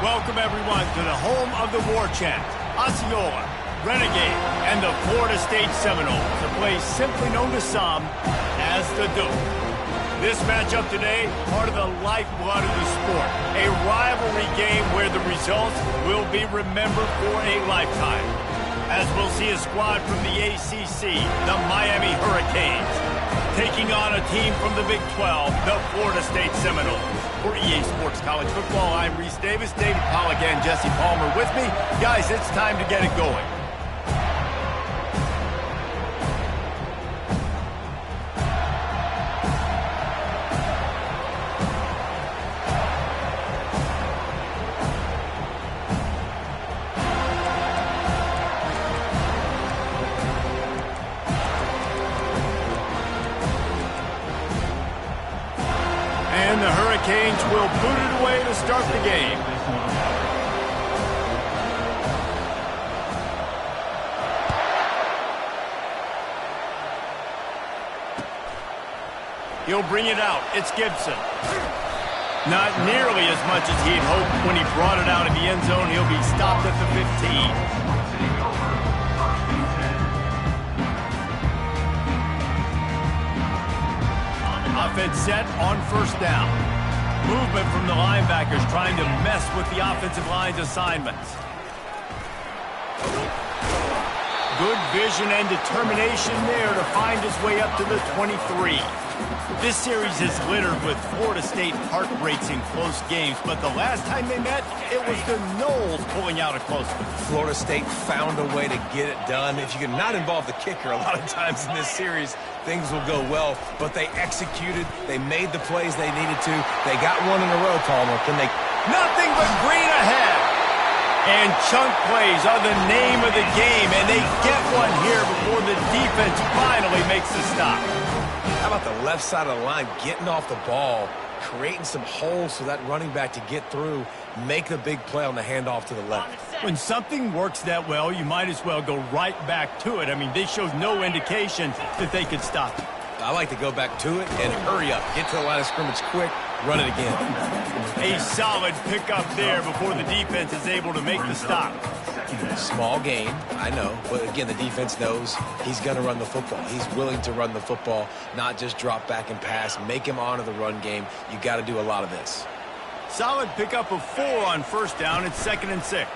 Welcome, everyone, to the home of the War Chant, Osceola, Renegade, and the Florida State Seminoles, a place simply known to some as the Duke. This matchup today, part of the lifeblood of the sport, a rivalry game where the results will be remembered for a lifetime. As we'll see a squad from the ACC, the Miami Hurricanes, taking on a team from the Big 12, the Florida State Seminoles. For EA Sports College Football, I'm Reese Davis, David Pollack, and Jesse Palmer with me. Guys, it's time to get it going. And the Hurricanes will boot it away to start the game. He'll bring it out. It's Gibson. Not nearly as much as he'd hoped when he brought it out of the end zone. He'll be stopped at the 15. Offense set on first down. Movement from the linebackers trying to mess with the offensive line's assignments. Good vision and determination there to find his way up to the 23. This series is littered with Florida State heartbreaks in close games, but the last time they met, it was the Noles pulling out a close one. Florida State found a way to get it done. If you can not involve the kicker a lot of times in this series, things will go well, but they executed. They made the plays they needed to. They got one in a row, Palmer. Can they? Nothing but green ahead. And chunk plays are the name of the game, and they get one here before the defense finally makes the stop. How about the left side of the line getting off the ball, creating some holes for that running back to get through, make the big play on the handoff to the left. When something works that well, you might as well go right back to it. I mean, they showed no indication that they could stop it. I like to go back to it and hurry up. Get to the line of scrimmage quick, run it again. A solid pickup there before the defense is able to make the stop. Small gain, I know. But again, the defense knows he's going to run the football. He's willing to run the football, not just drop back and pass. Make him honor the run game. You got to do a lot of this. Solid pickup of 4 on first down. It's 2nd and 6.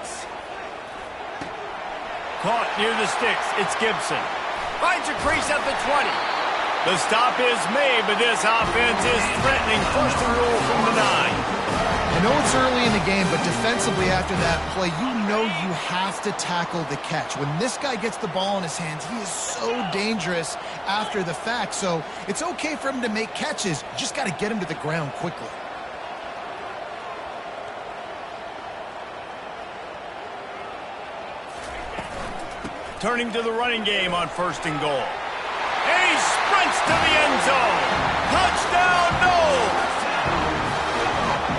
Caught near the sticks. It's Gibson. Finds a crease at the 20. The stop is made, but this offense is threatening. First and goal from the 9. I know it's early in the game, but defensively after that play, you know you have to tackle the catch. When this guy gets the ball in his hands, he is so dangerous after the fact. So it's okay for him to make catches. You just got to get him to the ground quickly. Turning to the running game on 1st and goal. He sprints to the end zone. Touchdown, Noles!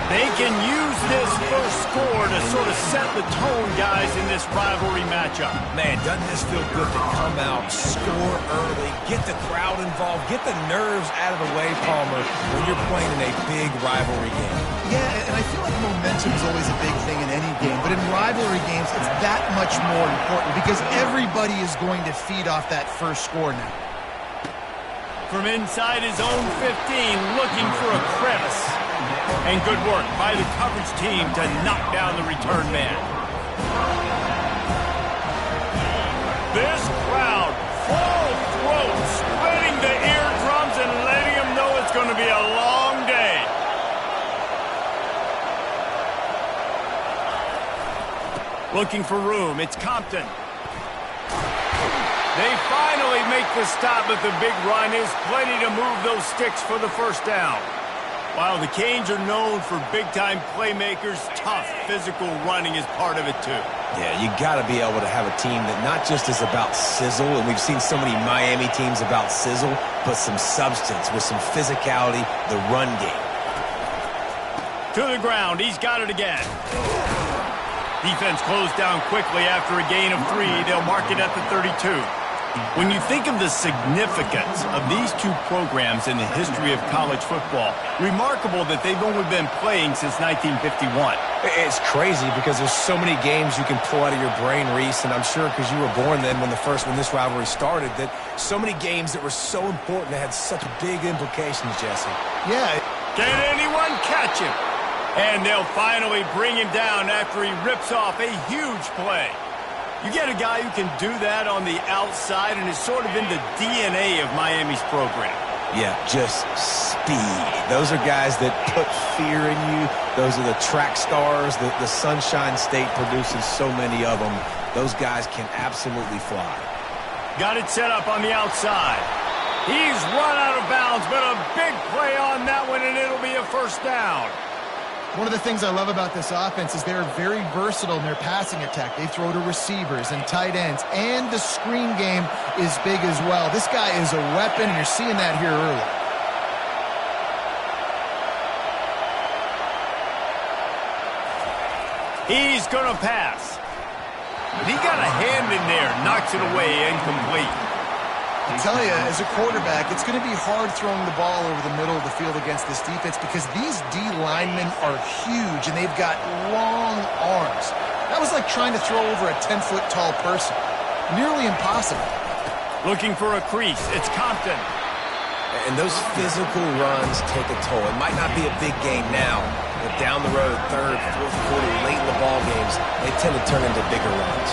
They can use this first score to sort of set the tone, guys, in this rivalry matchup. Man, doesn't this feel good to come out, score early, get the crowd involved, get the nerves out of the way, Palmer, when you're playing in a big rivalry game. Yeah, and I feel like momentum is always a big thing in any game, but in rivalry games, it's that much more important because everybody is going to feed off that first score now. From inside his own 15, looking for a crevice. And good work by the coverage team to knock down the return man. This crowd, full throat, spreading the eardrums and letting them know it's going to be a long day. Looking for room, it's Compton. They finally make the stop, but the big run is plenty to move those sticks for the first down. While the Canes are known for big-time playmakers, tough physical running is part of it too. Yeah, you got to be able to have a team that not just is about sizzle, and we've seen so many Miami teams about sizzle, but some substance with some physicality, the run game. To the ground, he's got it again. Defense closed down quickly after a gain of 3. They'll mark it at the 32. When you think of the significance of these two programs in the history of college football, remarkable that they've only been playing since 1951. It's crazy because there's so many games you can pull out of your brain, Reese, and I'm sure because you were born then when this rivalry started, that so many games that were so important that had such big implications, Jesse. Yeah. Can anyone catch him? And they'll finally bring him down after he rips off a huge play. You get a guy who can do that on the outside, and it's sort of in the DNA of Miami's program. Yeah, just speed. Those are guys that put fear in you. Those are the track stars. The Sunshine State produces so many of them. Those guys can absolutely fly. Got it set up on the outside. He's run out of bounds, but a big play on that one, and it'll be a first down. One of the things I love about this offense is they're very versatile in their passing attack. They throw to receivers and tight ends, and the screen game is big as well. This guy is a weapon, and you're seeing that here early. He's going to pass. He got a hand in there, knocks it away, incomplete. I tell you, as a quarterback, it's going to be hard throwing the ball over the middle of the field against this defense because these D linemen are huge, and they've got long arms. That was like trying to throw over a 10-foot tall person. Nearly impossible. Looking for a crease. It's Compton. And those physical runs take a toll. It might not be a big game now, but down the road, third, fourth quarter, late in the ball games, they tend to turn into bigger runs.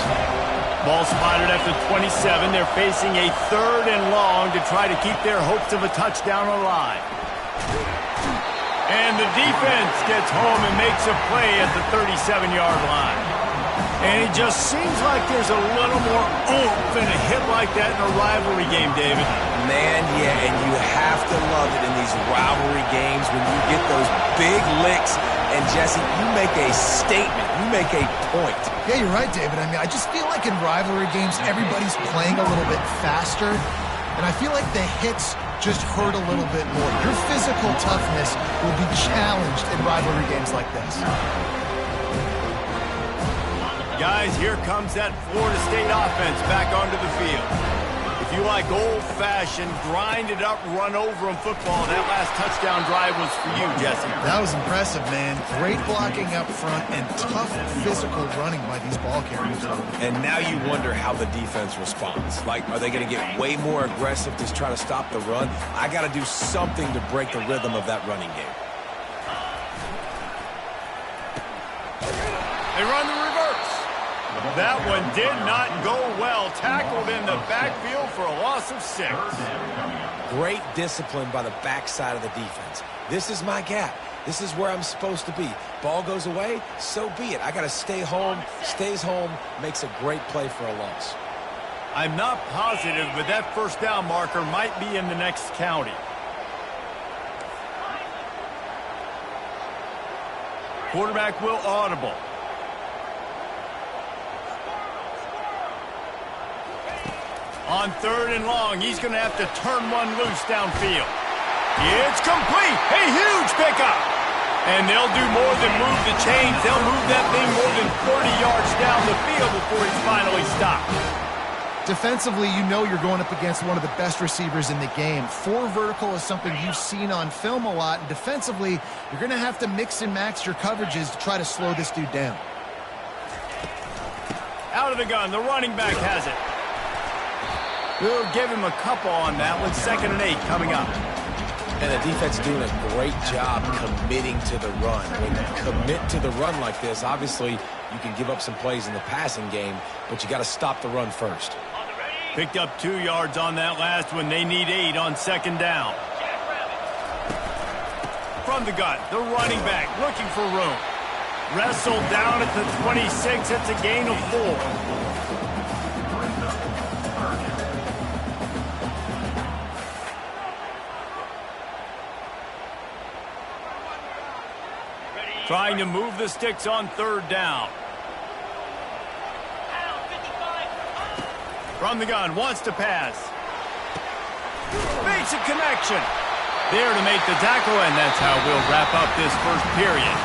Ball spotted after 27. They're facing a third and long to try to keep their hopes of a touchdown alive. And the defense gets home and makes a play at the 37-yard line. And it just seems like there's a little more oomph in a hit like that in a rivalry game, David. Man, yeah, and you have to love it in these rivalry games when you get those big licks. And, Jesse, you make a statement. You make a point. Yeah, you're right, David. I mean, I just feel like in rivalry games, everybody's playing a little bit faster. And I feel like the hits just hurt a little bit more. Your physical toughness will be challenged in rivalry games like this. Guys, here comes that Florida State offense back onto the field. If you like old-fashioned, grind-it-up, run-over-'em football, that last touchdown drive was for you, Jesse. That was impressive, man. Great blocking up front and tough physical running by these ball carriers. And now you wonder how the defense responds. Like, are they going to get way more aggressive to try to stop the run? I got to do something to break the rhythm of that running game. They run the reverse. That one did not go well. Tackled in the backfield for a loss of 6. Great discipline by the backside of the defense. This is my gap. This is where I'm supposed to be. Ball goes away, so be it. I got to stay home. Stays home, makes a great play for a loss. I'm not positive, but that first down marker might be in the next county. Quarterback will audible. On third and long, he's going to have to turn one loose downfield. It's complete. A huge pickup. And they'll do more than move the chains. They'll move that thing more than 30 yards down the field before he's finally stopped. Defensively, you know you're going up against one of the best receivers in the game. 4 vertical is something you've seen on film a lot. And defensively, you're going to have to mix and match your coverages to try to slow this dude down. Out of the gun, the running back has it. We'll give him a couple on that one. 2nd and 8 coming up. And the defense doing a great job committing to the run. When you commit to the run like this, obviously you can give up some plays in the passing game, but you got to stop the run first. Picked up 2 yards on that last one. They need 8 on 2nd down. From the gun, the running back looking for room. Wrestled down at the 26. It's a gain of 4. Trying to move the sticks on 3rd down. From the gun, wants to pass. Makes a connection. There to make the tackle, and that's how we'll wrap up this first period.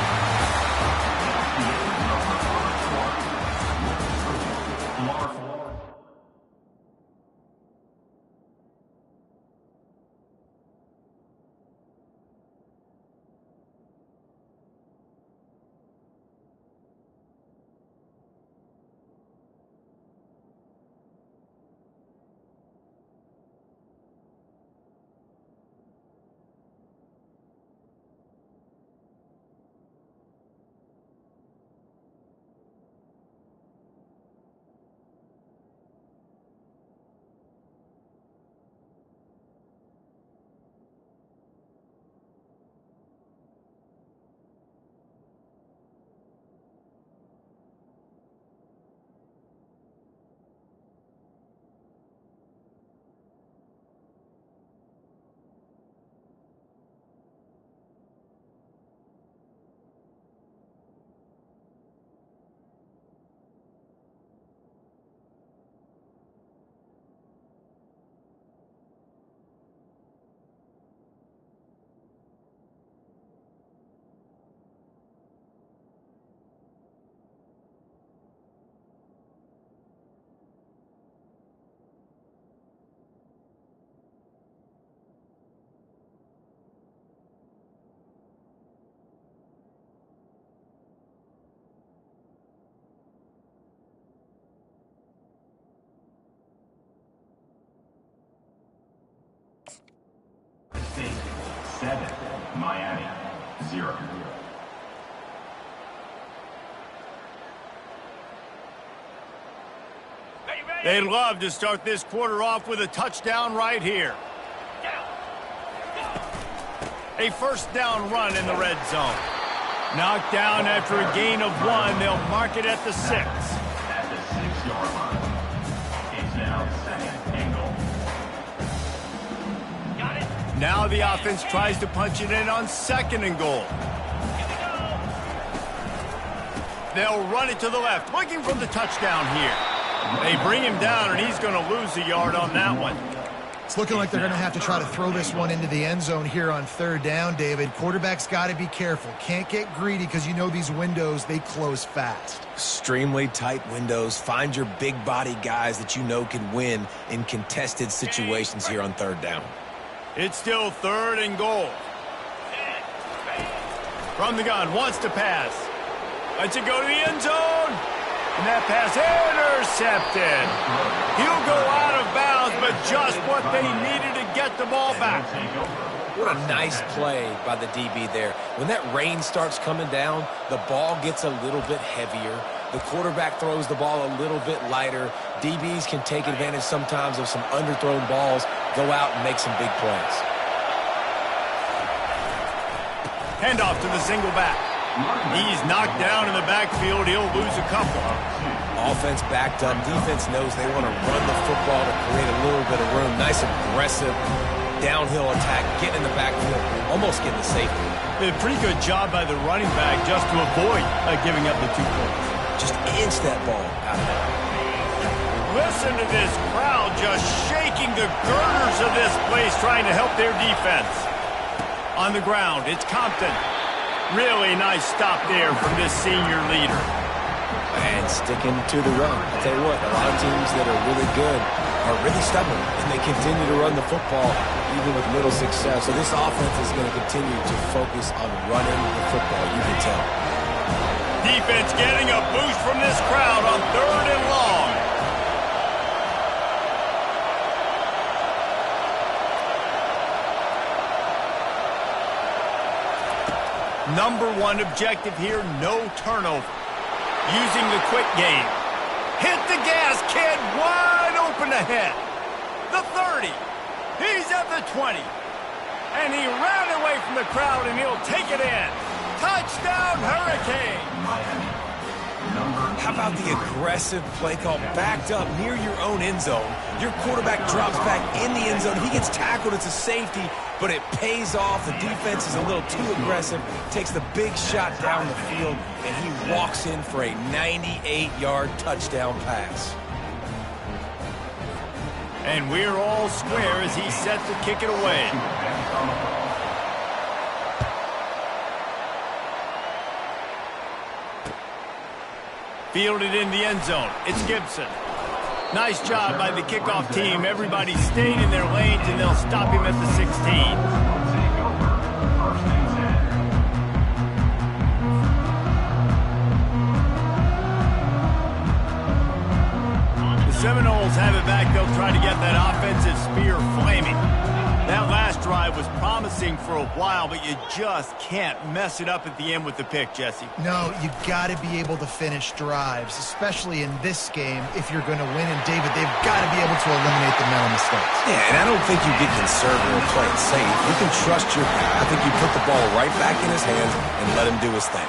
7, Miami, 0. They'd love to start this quarter off with a touchdown right here. A first down run in the red zone. Knocked down after a gain of 1. They'll mark it at the 6. At the 6-yard line. It's now 2nd and goal. Now the offense tries to punch it in on 2nd and goal. They'll run it to the left, looking for the touchdown here. They bring him down, and he's going to lose a yard on that one. It's looking like they're going to have to try to throw this one into the end zone here on 3rd down, David. Quarterback's got to be careful. Can't get greedy because you know these windows, they close fast. Extremely tight windows. Find your big body guys that you know can win in contested situations here on 3rd down. It's still 3rd and goal. From the gun, wants to pass. Lets it go to the end zone. And that pass intercepted. He'll go out of bounds, but just what they needed to get the ball back. What a nice play by the DB there. When that rain starts coming down, the ball gets a little bit heavier. The quarterback throws the ball a little bit lighter. DBs can take advantage sometimes of some underthrown balls, go out and make some big plays. Handoff to the single back. He's knocked down in the backfield. He'll lose a couple. Offense backed up. Defense knows they want to run the football to create a little bit of room. Nice aggressive downhill attack, getting in the backfield, almost getting the safety. A pretty good job by the running back just to avoid giving up the 2 points. Just inch that ball out of there. Listen to this crowd just shaking the girders of this place trying to help their defense. On the ground, it's Compton. Really nice stop there from this senior leader. And sticking to the run. I'll tell you what, a lot of teams that are really good are really stubborn, and they continue to run the football even with little success. So this offense is going to continue to focus on running the football, you can tell. Defense getting a boost from this crowd on 3rd and long. Number 1 objective here, no turnover. Using the quick game. Hit the gas, kid, wide open ahead. The 30. He's at the 20. And he ran away from the crowd, and he'll take it in. Touchdown, Hurricane. How about the aggressive play call backed up near your own end zone? Your quarterback drops back in the end zone. If he gets tackled, it's a safety, but it pays off. The defense is a little too aggressive, takes the big shot down the field, and he walks in for a 98-yard touchdown pass. And we're all square as he's set to kick it away. Fielded in the end zone. It's Gibson. Nice job by the kickoff team. Everybody stayed in their lanes, and they'll stop him at the 16. The Seminoles have it back. They'll try to get that offensive spear flaming. That last drive was promising for a while, but you just can't mess it up at the end with the pick, Jesse. No, you got to be able to finish drives, especially in this game if you're going to win. And, David, they've got to be able to eliminate the mental mistakes. Yeah, and I don't think you get conservative or play it safe. You can trust your guy. I think you put the ball right back in his hands and let him do his thing.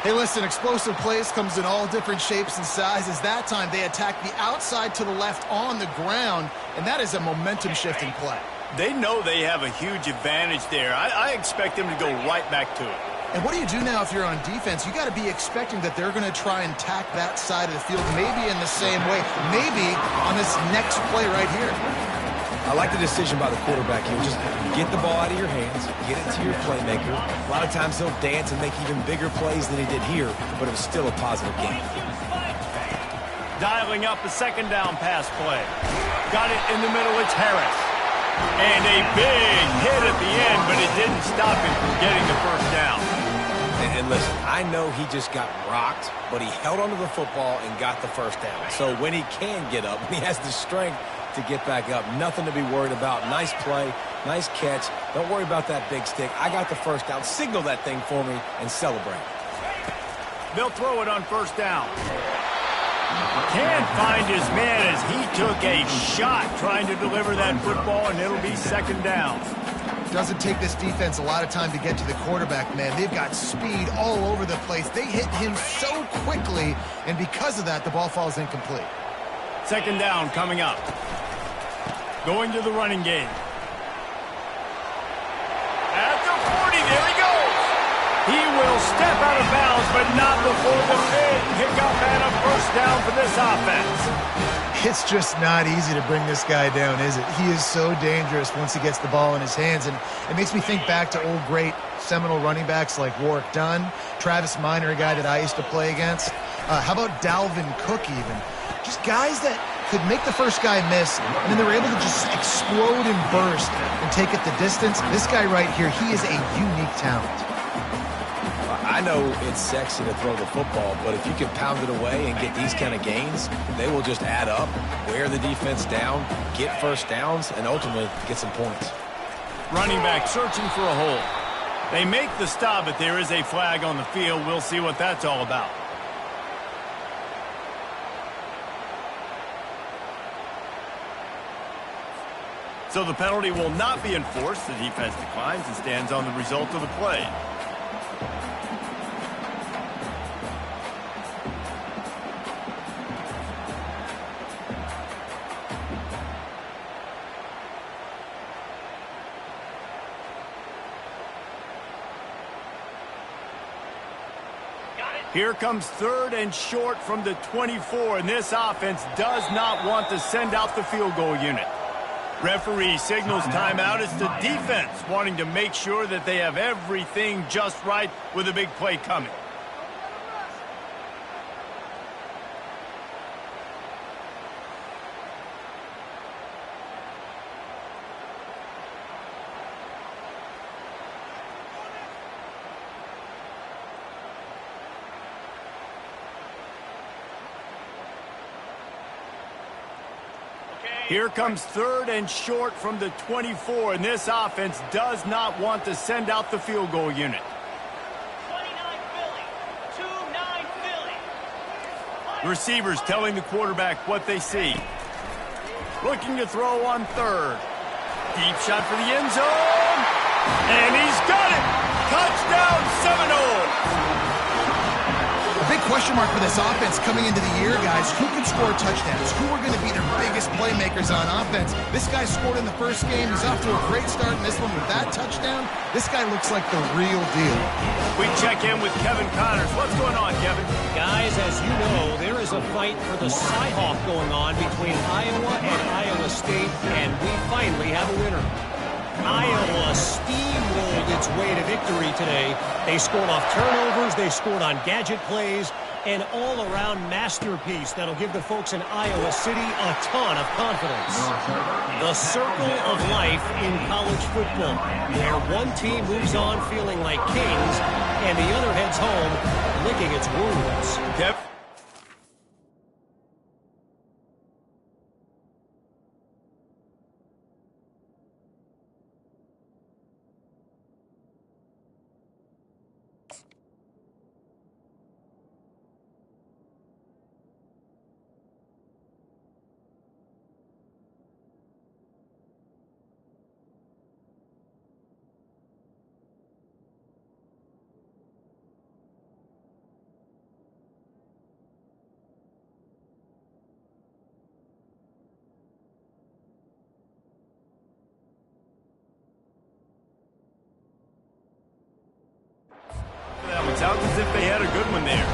Hey, listen, explosive plays comes in all different shapes and sizes. That time they attack the outside to the left on the ground, and that is a momentum-shifting play. They know they have a huge advantage there. I expect them to go right back to it. And what do you do now if you're on defense? You got to be expecting that they're going to try and attack that side of the field, maybe in the same way, maybe on this next play right here. I like the decision by the quarterback here. Just get the ball out of your hands, get it to your playmaker. A lot of times he'll dance and make even bigger plays than he did here, but it was still a positive game. Dialing up a 2nd down pass play. Got it in the middle, it's Harris. And a big hit at the end, but it didn't stop him from getting the first down. And listen, I know he just got rocked, but he held onto the football and got the first down. So when he can get up, when he has the strength to get back up, nothing to be worried about. Nice play, Nice catch. Don't worry about that big stick. I got the first down. Signal that thing for me and celebrate. They'll throw it on first down. Can't find his man as he took a shot trying to deliver that football, and it'll be second down. Doesn't take this defense a lot of time to get to the quarterback, man. They've got speed all over the place. They hit him so quickly, and because of that, the ball falls incomplete. Second down coming up. Going to the running game. At the 40, there he goes. He will step out of bounds, but not before the big pickup and a first down for this offense. It's just not easy to bring this guy down, is it? He is so dangerous once he gets the ball in his hands, and it makes me think back to old great Seminole running backs like Warwick Dunn, Travis Minor, a guy that I used to play against. How about Dalvin Cook even? Just guys that could make the first guy miss, and then they were able to just explode and burst and take it the distance. This guy right here, he is a unique talent. I know it's sexy to throw the football, but if you can pound it away and get these kind of gains, they will just add up, wear the defense down, get first downs, and ultimately get some points. Running back searching for a hole. They make the stop, but there is a flag on the field. We'll see what that's all about. So the penalty will not be enforced. The defense declines and stands on the result of the play. Here comes third and short from the 24, and this offense does not want to send out the field goal unit. Referee signals timeout. It's the defense wanting to make sure that they have everything just right with a big play coming. Here comes third and short from the 24, and this offense does not want to send out the field goal unit. 29 Philly, 2-9 Philly. Receivers telling the quarterback what they see. Looking to throw on third. Deep shot for the end zone. And he's got it. Touchdown Seminoles. A big question mark for this offense coming into the year, guys. Who can score touchdowns? Who are going to be their biggest playmakers on offense? This guy scored in the first game. He's off to a great start in this one with that touchdown. This guy looks like the real deal. We check in with Kevin Connors. What's going on, Kevin? Guys, as you know, there is a fight for the Cy-Hawk going on between Iowa and Iowa State, and we finally have a winner. Iowa steamrolled its way to victory today. They scored off turnovers, they scored on gadget plays, an all-around masterpiece that'll give the folks in Iowa City a ton of confidence. The circle of life in college football, where one team moves on feeling like kings, and the other heads home licking its wounds. Kev? It sounds as if they had a good one there.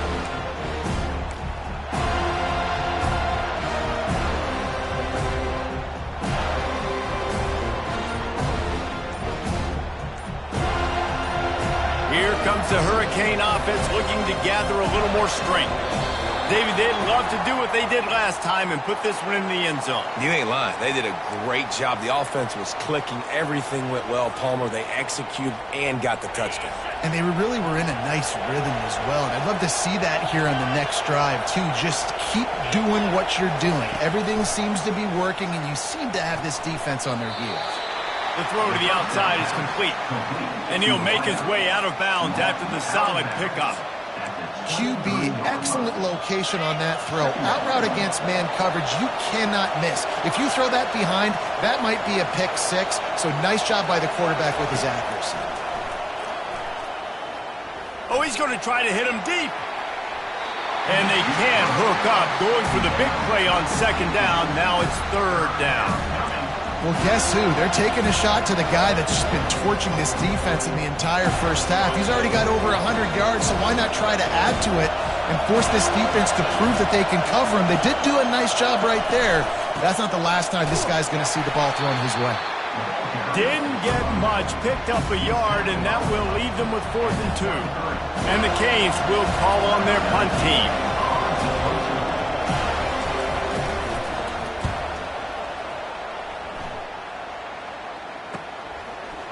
Here comes the Hurricane offense looking to gather a little more strength. David, they'd love to do what they did last time and put this one in the end zone. You ain't lying. They did a great job. The offense was clicking. Everything went well, Palmer. They executed and got the touchdown. And they really were in a nice rhythm as well. And I'd love to see that here on the next drive, too. Just keep doing what you're doing. Everything seems to be working, and you seem to have this defense on their heels. The throw to the outside is complete. And he'll make his way out of bounds after the solid pickup. QB, excellent location on that throw. Out route against man coverage, you cannot miss. If you throw that behind, that might be a pick six. So nice job by the quarterback with his accuracy. Oh, he's going to try to hit him deep. And they can't hook up. Going for the big play on second down. Now it's third down. Well, guess who? They're taking a shot to the guy that's just been torching this defense in the entire first half. He's already got over 100 yards, so why not try to add to it and force this defense to prove that they can cover him? They did do a nice job right there. That's not the last time this guy's going to see the ball thrown his way. Didn't get much, picked up a yard, and that will leave them with 4th and 2. And the Canes will call on their punt team.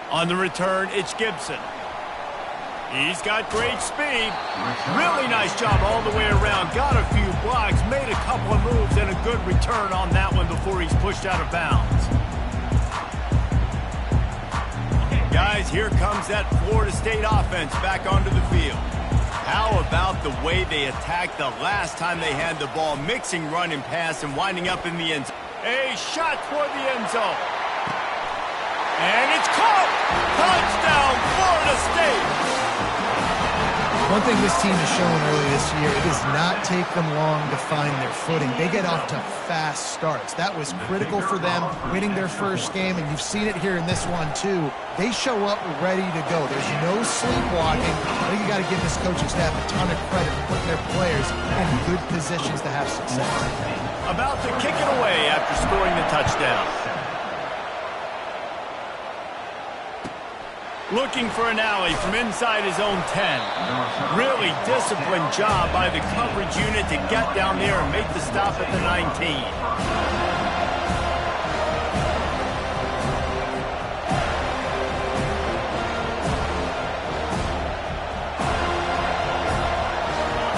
On the return, it's Gibson. He's got great speed. Really nice job all the way around. Got a few blocks, made a couple of moves, and a good return on that one before he's pushed out of bounds. Guys, here comes that Florida State offense back onto the field. How about the way they attacked the last time they had the ball, mixing run and pass and winding up in the end zone. A shot for the end zone. And it's caught! Touchdown, Florida State! One thing this team has shown early this year, it does not take them long to find their footing. They get off to fast starts. That was critical for them, winning their first game, and you've seen it here in this one too. They show up ready to go. There's no sleepwalking. I think you got to give this coaching staff a ton of credit for putting their players in good positions to have success. About to kick it away after scoring the touchdown. Looking for an alley from inside his own 10. Really disciplined job by the coverage unit to get down there and make the stop at the 19.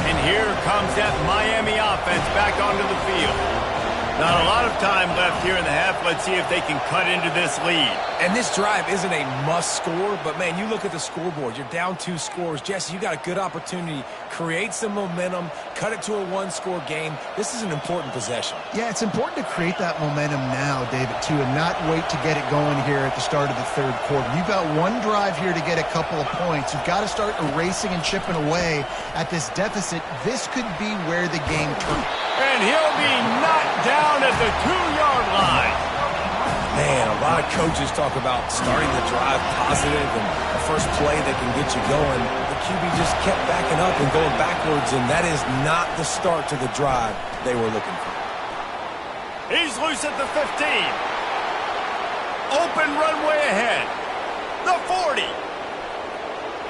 And here comes that Miami offense back onto the field. Not a lot of time left here in the half. Let's see if they can cut into this lead. And this drive isn't a must score, but man, you look at the scoreboard. You're down 2 scores. Jesse, you got a good opportunity. Create some momentum. Cut it to a 1-score game. This is an important possession. Yeah, it's important to create that momentum now, David, too, and not wait to get it going here at the start of the third quarter. You've got one drive here to get a couple of points. You've got to start erasing and chipping away at this deficit. This could be where the game turns. And he'll be knocked down at the 2-yard line. Man, a lot of coaches talk about starting the drive positive and the first play that can get you going. The QB just kept backing up and going backwards, and that is not the start to the drive they were looking for. He's loose at the 15. Open runway ahead. The 40.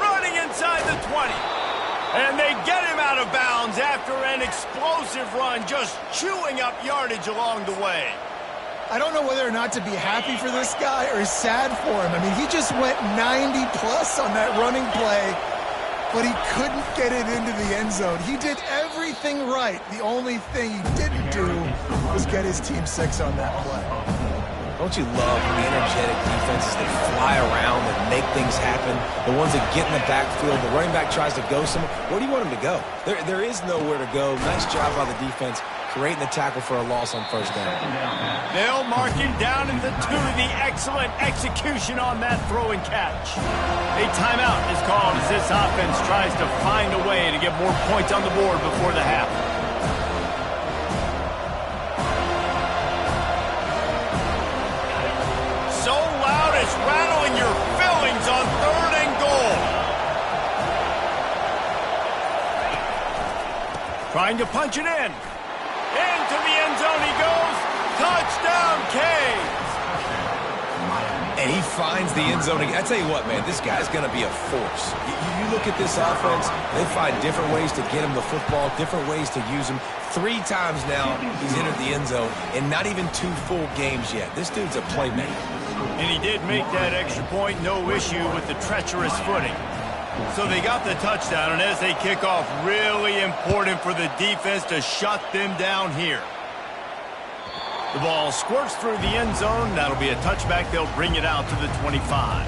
Running inside the 20. And they get him out of bounds after an explosive run, just chewing up yardage along the way. I don't know whether or not to be happy for this guy or sad for him. I mean, he just went 90-plus on that running play, but he couldn't get it into the end zone. He did everything right. The only thing he didn't do was get his team 6 on that play. Don't you love the energetic defenses that fly around and make things happen? The ones that get in the backfield, the running back tries to go somewhere. Where do you want him to go? There is nowhere to go. Nice job by the defense creating the tackle for a loss on first down. They'll mark him down in the 2. The excellent execution on that throw and catch. A timeout is called as this offense tries to find a way to get more points on the board before the half. So loud it's rattling your fillings on 3rd and goal. Trying to punch it in. Into the end zone he goes. Touchdown, Canes. And he finds the end zone. I tell you what, man, this guy's going to be a force. You look at this offense, they find different ways to get him the football, different ways to use him. 3 times now he's entered the end zone, and not even 2 full games yet. This dude's a playmaker. And he did make that extra point, no issue with the treacherous footing. So they got the touchdown, and as they kick off, really important for the defense to shut them down here. The ball squirts through the end zone. That'll be a touchback. They'll bring it out to the 25.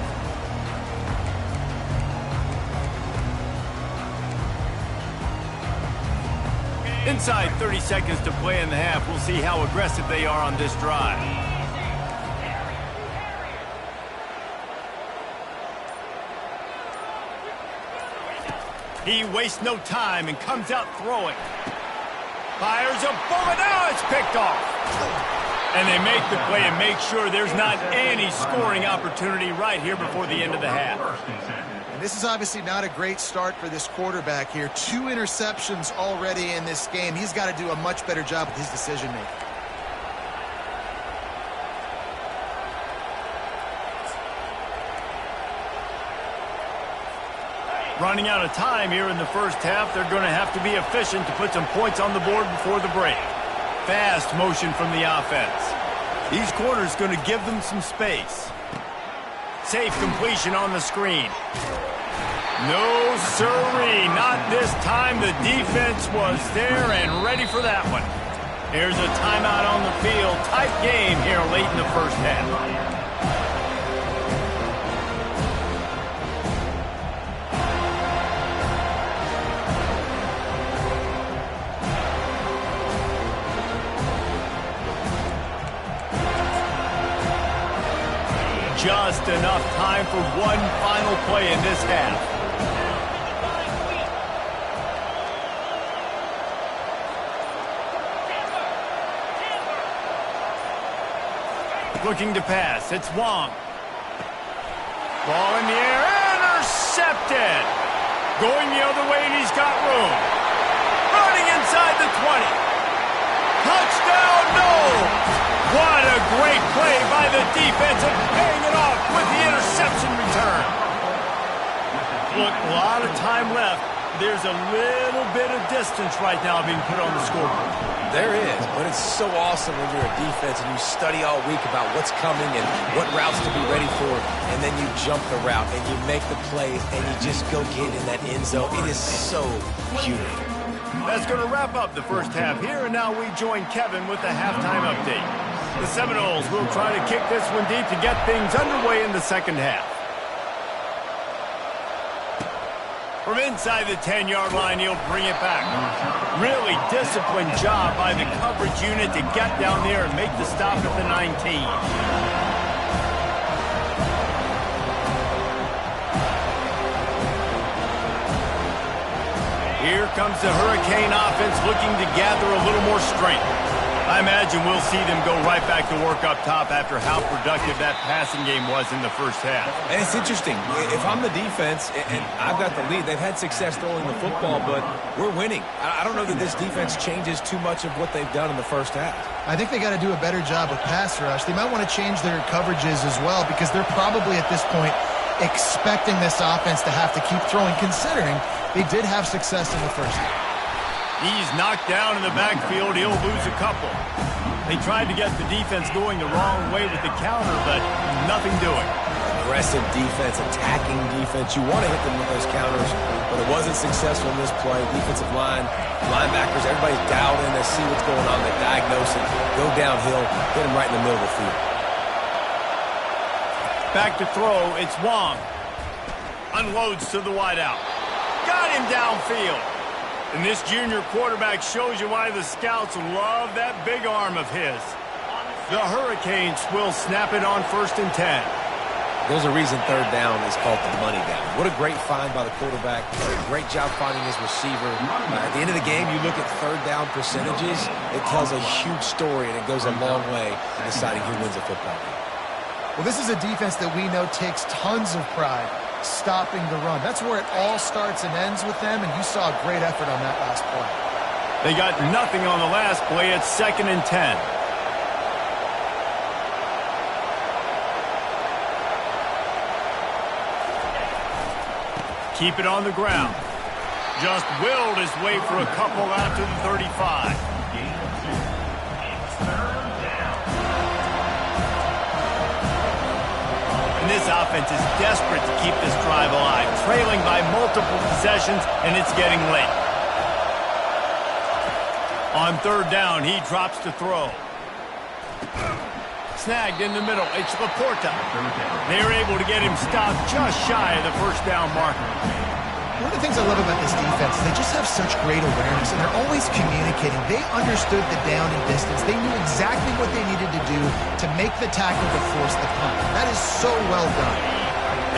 Inside 30 seconds to play in the half. We'll see how aggressive they are on this drive. He wastes no time and comes out throwing. Fires a bullet. Now it's picked off. And they make the play and make sure there's not any scoring opportunity right here before the end of the half. And this is obviously not a great start for this quarterback here. 2 interceptions already in this game. He's got to do a much better job with his decision-making. Running out of time here in the first half. They're going to have to be efficient to put some points on the board before the break. Fast motion from the offense. These corners going to give them some space. Safe completion on the screen. No sirree, not this time. The defense was there and ready for that one. Here's a timeout on the field. Tight game here late in the first half. Just enough time for one final play in this half. Looking to pass. It's Wong. Ball in the air. Intercepted. Going the other way, and he's got room. Running inside the 20. Touchdown, no! What a great play by the defense and paying it off with the interception return. Look, a lot of time left. There's a little bit of distance right now being put on the scoreboard. There is, but it's so awesome when you're a defense and you study all week about what's coming and what routes to be ready for, and then you jump the route and you make the plays and you just go get in that end zone. It is so beautiful. That's going to wrap up the first half here, and now we join Kevin with the halftime update. The Seminoles will try to kick this one deep to get things underway in the second half. From inside the 10-yard line, he'll bring it back. Really disciplined job by the coverage unit to get down there and make the stop at the 19. Here comes the Hurricane offense looking to gather a little more strength. I imagine we'll see them go right back to work up top after how productive that passing game was in the first half. And it's interesting. If I'm the defense and I've got the lead, they've had success throwing the football, but we're winning. I don't know that this defense changes too much of what they've done in the first half. I think they got to do a better job with pass rush. They might want to change their coverages as well because they're probably at this point expecting this offense to have to keep throwing, considering they did have success in the first half. He's knocked down in the backfield. He'll lose a couple. They tried to get the defense going the wrong way with the counter, but nothing doing. Aggressive defense, attacking defense. You want to hit them with those counters, but it wasn't successful in this play. Defensive line, linebackers, everybody's dialed in. They see what's going on. They diagnose it, go downhill, hit them right in the middle of the field. Back to throw. It's Wong. Unloads to the wideout. Got him downfield. And this junior quarterback shows you why the scouts love that big arm of his. The Hurricanes will snap it on 1st and 10. There's a reason third down is called the money down. What a great find by the quarterback. Great job finding his receiver. At the end of the game, you look at third down percentages. It tells a huge story, and it goes a long way in deciding who wins a football game. Well, this is a defense that we know takes tons of pride stopping the run. That's where it all starts and ends with them, and you saw a great effort on that last play. They got nothing on the last play. It's 2nd and 10. Keep it on the ground. Just willed his way for a couple out to the 35. And this offense is desperate to keep this drive alive, trailing by multiple possessions, and it's getting late. On 3rd down, he drops to throw. Snagged in the middle. It's Laporta. They're able to get him stopped just shy of the first down marker. One of the things I love about this defense is they just have such great awareness, and they're always communicating. They understood the down and distance. They knew exactly what they needed to do to make the tackle to force the punt. That is so well done.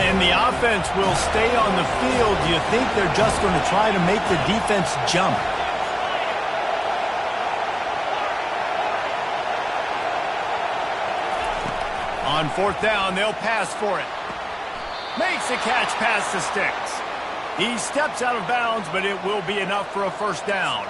And the offense will stay on the field. Do you think they're just going to try to make the defense jump? On fourth down, they'll pass for it. Makes a catch past the sticks. He steps out of bounds, but it will be enough for a first down.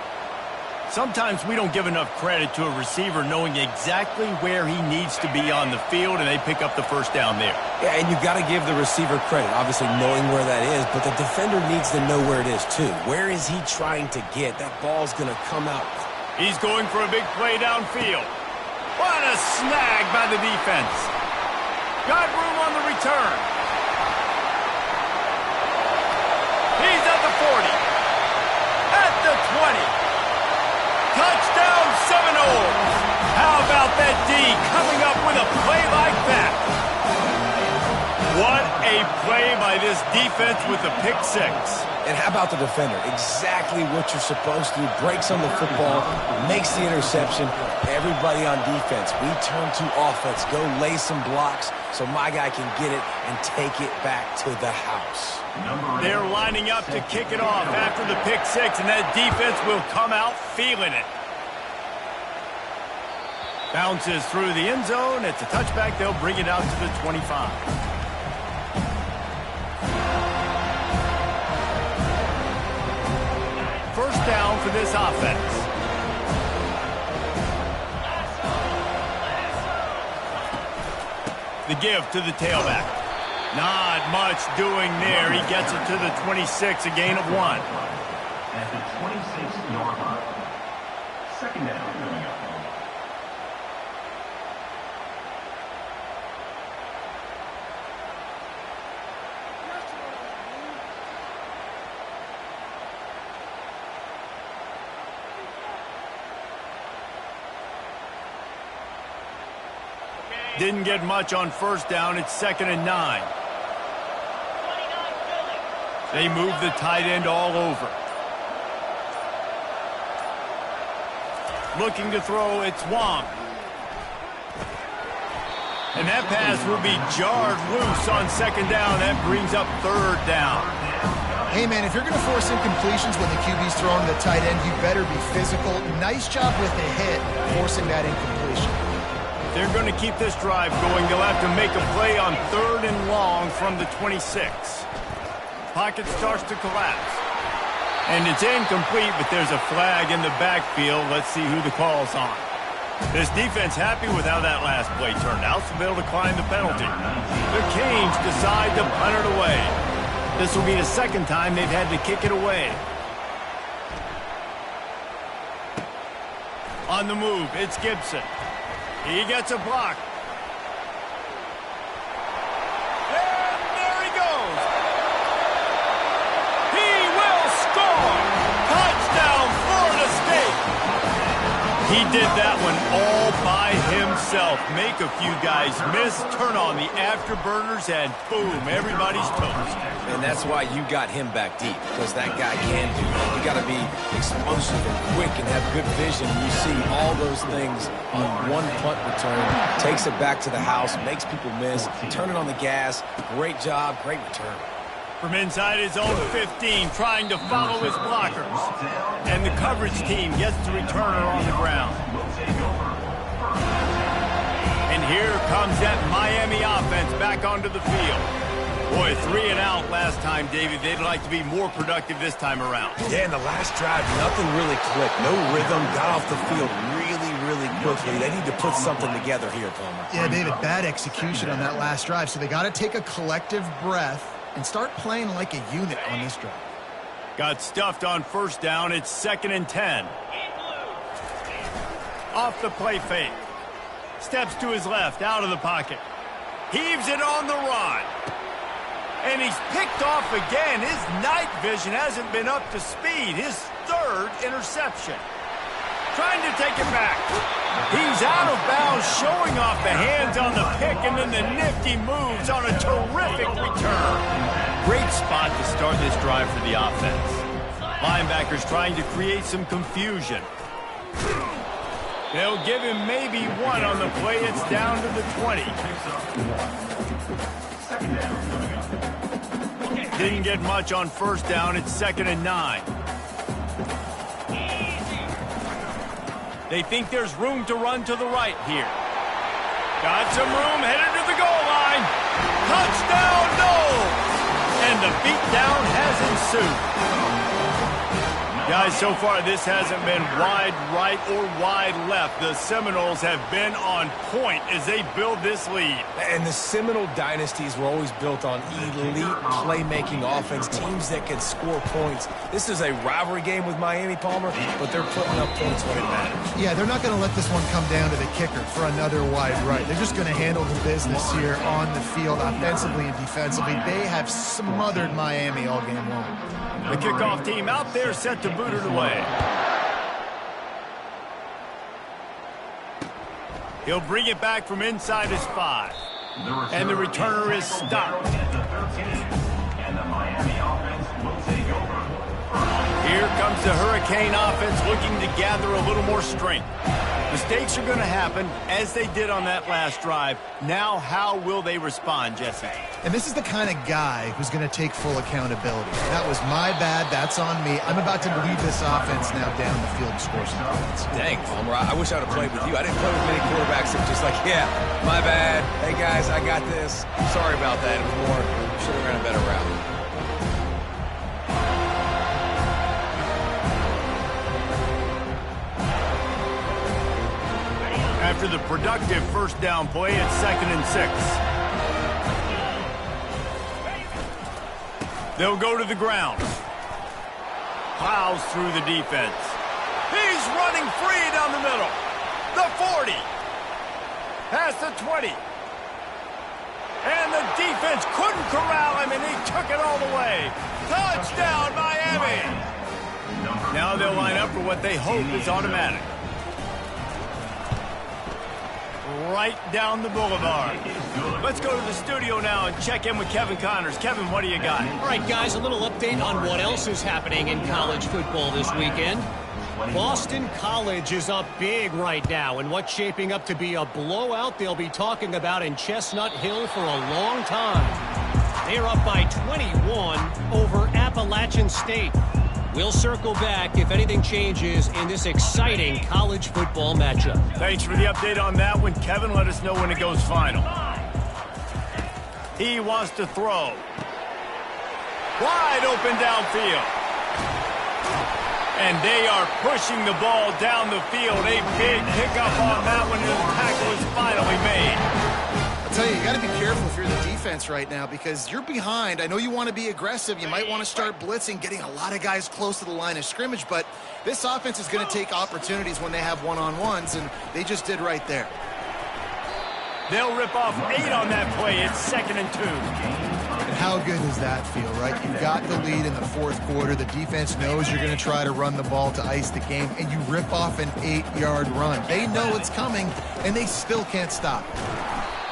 Sometimes we don't give enough credit to a receiver knowing exactly where he needs to be on the field, and they pick up the first down there. Yeah, and you've got to give the receiver credit, obviously knowing where that is, but the defender needs to know where it is too. Where is he trying to get? That ball's going to come out. He's going for a big play downfield. What a snag by the defense. Got room on the return. He's at the 40. At the 20. Touchdown Seminoles. How about that D coming up with a play like that? What a play by this defense with the pick six. And how about the defender? Exactly what you're supposed to do. Breaks on the football, makes the interception. Everybody on defense, we turn to offense. Go lay some blocks so my guy can get it and take it back to the house. They're lining up to kick it off after the pick six, and that defense will come out feeling it. Bounces through the end zone. It's a touchback. They'll bring it out to the 25. First down for this offense. The give to the tailback. Not much doing there. He gets it to the 26, a gain of 1. At the 26-yard line. Second down coming up. Didn't get much on first down. It's 2nd and 9. They move the tight end all over. Looking to throw, it's Wong. And that pass will be jarred loose on 2nd down. That brings up 3rd down. Hey, man, if you're going to force incompletions when the QB's throwing to the tight end, you better be physical. Nice job with the hit, forcing that incompletion. They're going to keep this drive going. They'll have to make a play on 3rd and long from the 26. Pocket starts to collapse. And it's incomplete, but there's a flag in the backfield. Let's see who the call's on. This defense happy with how that last play turned out, so they'll decline the penalty. The Canes decide to punt it away. This will be the 2nd time they've had to kick it away. On the move, it's Gibson. He gets a block. And there he goes. He will score. Touchdown, Florida State. He did that one all by himself. Make a few guys miss, turn on the afterburners, and boom, everybody's toast. And that's why you got him back deep, because that guy can do it. You got to be explosive and quick and have good vision. You see all those things on one punt return. Takes it back to the house, makes people miss, turning on the gas. Great job, great return. From inside his own 15, trying to follow his blockers. And the coverage team gets the returner on the ground. And here comes that Miami offense back onto the field. Boy, 3 and out last time, Davey. They'd like to be more productive this time around. Yeah, in the last drive, nothing really clicked. No rhythm, got off the field really quickly. They need to put something together here, Palmer. Yeah, David, bad execution on that last drive, so they got to take a collective breath and start playing like a unit on this drive. Got stuffed on first down. It's 2nd and 10. Off the play fake. Steps to his left, out of the pocket. Heaves it on the run. And he's picked off again. His night vision hasn't been up to speed. His 3rd interception. trying to take it back. He's out of bounds, showing off the hands on the pick, and then the nifty moves on a terrific return. Great spot to start this drive for the offense. Linebackers trying to create some confusion. They'll give him maybe one on the play. It's down to the 20. Didn't get much on first down. It's 2nd and 9. They think there's room to run to the right here. Got some room, headed to the goal line. Touchdown, no! And the beatdown has ensued. Guys, so far this hasn't been wide right or wide left. The Seminoles have been on point as they build this lead. And the Seminole dynasties were always built on elite playmaking offense, teams that can score points. This is a rivalry game with Miami, Palmer, but they're putting up points when it matters. Yeah, they're not going to let this one come down to the kicker for another wide right. They're just going to handle the business here on the field, offensively and defensively. They have smothered Miami all game long. The kickoff team out there set to boot it away. He'll bring it back from inside his 5. And the returner is stopped. And the Miami offense will take over. Here comes the Hurricane offense looking to gather a little more strength. Mistakes are going to happen as they did on that last drive. Now, how will they respond, Jesse? And this is the kind of guy who's going to take full accountability. That was my bad. That's on me. I'm about to lead this offense now down the field and score some points. Dang, Palmer, I wish I would have played with you. I didn't play with many quarterbacks that were just like, yeah, my bad. Hey, guys, I got this. Sorry about that. It was more, should have ran a better route. After the productive first down play, it's 2nd and 6. They'll go to the ground. Plows through the defense. He's running free down the middle. The 40. Past the 20. And the defense couldn't corral him, and he took it all the way. Touchdown, Miami! Now they'll line up for what they hope is automatic. Right down the boulevard. Let's go to the studio now and check in with Kevin Connors. Kevin, what do you got? All right, guys, a little update on what else is happening in college football this weekend. Boston College is up big right now, and what's shaping up to be a blowout they'll be talking about in Chestnut Hill for a long time. They're up by 21 over Appalachian State. We'll circle back if anything changes in this exciting college football matchup. Thanks for the update on that one, Kevin. Let us know when it goes final. He wants to throw. Wide open downfield. And they are pushing the ball down the field. A big pickup on that one, and the tackle is finally made. I'll tell you, you got to be careful if you're the defense right now because you're behind. I know you want to be aggressive. You might want to start blitzing, getting a lot of guys close to the line of scrimmage, but this offense is going to take opportunities when they have one-on-ones, and they just did right there. They'll rip off 8 on that play. It's 2nd and 2. And how good does that feel, right? You got the lead in the 4th quarter. The defense knows you're going to try to run the ball to ice the game, and you rip off an 8-yard run. They know it's coming, and they still can't stop.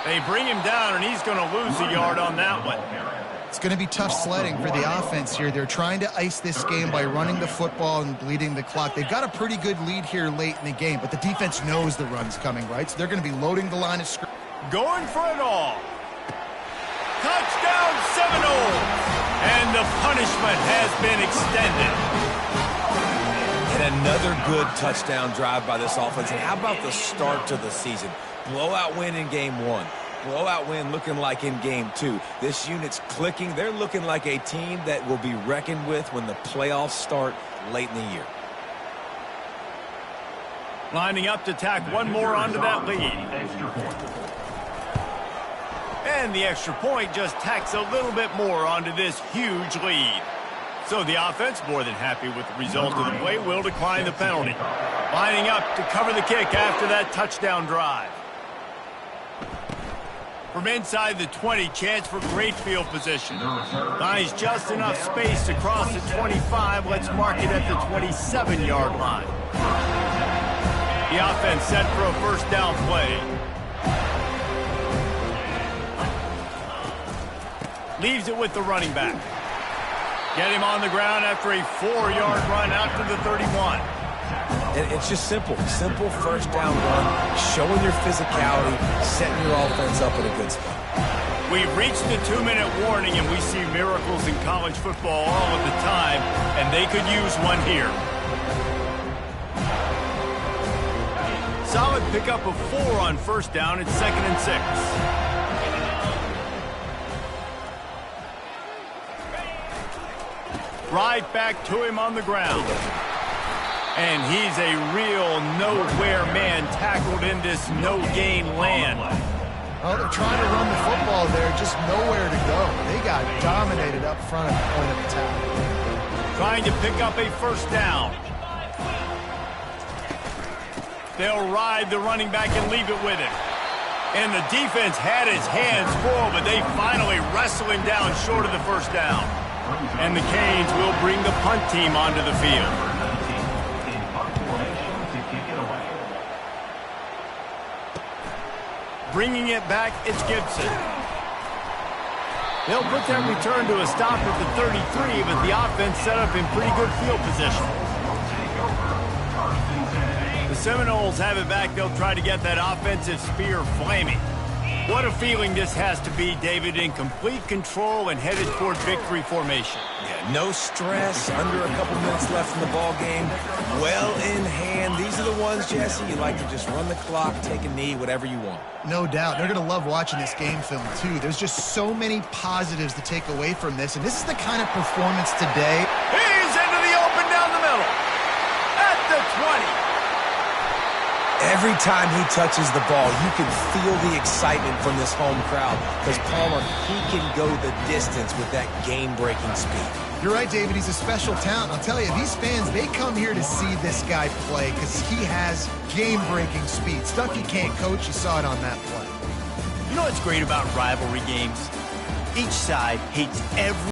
They bring him down, and he's going to lose a yard on that one. It's going to be tough sledding for the offense here. They're trying to ice this game by running the football and bleeding the clock. They've got a pretty good lead here late in the game, but the defense knows the run's coming, right? So they're going to be loading the line of scrimmage. Going for it all. Touchdown, Seminoles! And the punishment has been extended. And another good touchdown drive by this offense. And how about the start to the season? Blowout win in game 1. Blowout win looking like in game 2. This unit's clicking. They're looking like a team that will be reckoned with when the playoffs start late in the year. Lining up to tack one more onto that lead. And the extra point just tacks a little bit more onto this huge lead. So the offense, more than happy with the result of the play, will decline the penalty. Lining up to cover the kick after that touchdown drive. From inside the 20, chance for great field position. Finds just enough space to cross the 25. Let's mark it at the 27-yard line. The offense set for a first down play. Leaves it with the running back. Get him on the ground after a 4-yard run out to the 31. And it's just simple. Simple first down run, showing your physicality, setting your offense up in a good spot. We've reached the 2-minute warning, and we see miracles in college football all of the time, and they could use one here. Solid pickup of 4 on first down. It's 2nd and 6. Right back to him on the ground. And he's a real nowhere man tackled in this no-gain land. Well, they're trying to run the football there, just nowhere to go. They got dominated up front at the point of attack. Trying to pick up a first down. They'll ride the running back and leave it with him. And the defense had his hands full, but they finally wrestle him down short of the first down. And the Canes will bring the punt team onto the field. Bringing it back, it's Gibson. They'll put that return to a stop at the 33, but the offense set up in pretty good field position. The Seminoles have it back. They'll try to get that offensive spear flaming. What a feeling this has to be, David, in complete control and headed toward victory formation. Yeah, no stress, under a couple minutes left in the ball game, well in hand. These are the ones, Jesse, you like to just run the clock, take a knee, whatever you want. No doubt. They're going to love watching this game film, too. There's just so many positives to take away from this, and this is the kind of performance today. He's into the open down the middle. At the 20. Every time he touches the ball, you can feel the excitement from this home crowd because, Palmer, he can go the distance with that game-breaking speed. You're right, David. He's a special talent. I'll tell you, these fans, they come here to see this guy play because he has game-breaking speed. Stuff you can't coach. You saw it on that play. You know what's great about rivalry games? Each side hates every